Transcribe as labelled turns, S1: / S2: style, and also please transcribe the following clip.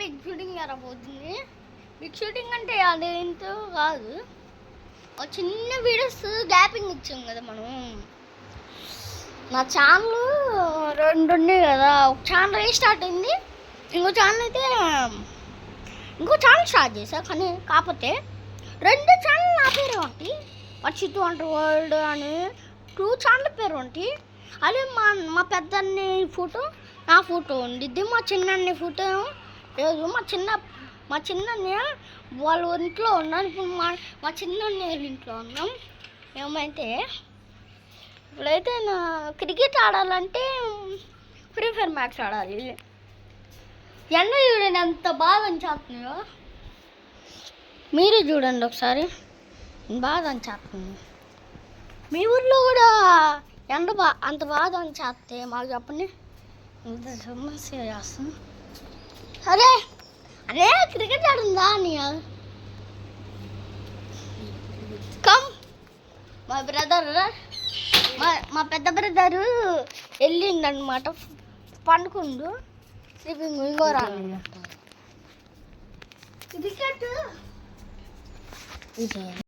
S1: Big shooting జరగబోతుంది. Big shooting అంటే అదేంటో కాదు, ఒక చిన్న వీడియోస్ గ్యాపింగ్ ఇచ్చాం కదా మనం. నా ఛానల్ రెండు ఉన్నాయి కదా, ఒక ఛానల్ రీస్టార్ట్ అయింది, ఇంకో ఛానల్ స్టార్ట్ చేశా. కానీ కాకపోతే రెండు ఛానల్ నా పేరు ఒకటి, చిత్తు అంటర్ వరల్డ్ అని 2 ఛానల్ పేరు ఒకటి. అదే మా పెద్దన్ని ఫోటో నా ఫోటో ఉండిద్ది, మా చిన్నన్ని ఫోటో లేదు. మా చిన్నన్నయ్య వాళ్ళ ఇంట్లో ఉన్నాను, ఇప్పుడు మా చిన్నన్నయ్య ఇంట్లో ఉన్నాం. ఏమైతే ఇప్పుడైతే నా క్రికెట్ ఆడాలంటే ఫ్రీ ఫైర్ మ్యాచ్ ఆడాలి. ఎండ చూడండి ఎంత బాగా అనిచేస్తున్నాయో, మీరు చూడండి ఒకసారి, బాగా అనిచేస్తుంది. మీ ఊర్లో కూడా ఎండ అంత బాగా అనిచేస్తే మాకు చెప్పండి, ఇంత సమస్య చేస్తాం. అరే క్రికెట్ ఆడుందా అని కమ్. మా బ్రదర్ మా పెద్ద బ్రదరు వెళ్ళిందనమాట, పండుకుండు స్లీపింగ్. ఇంకో రాను క్రికెట్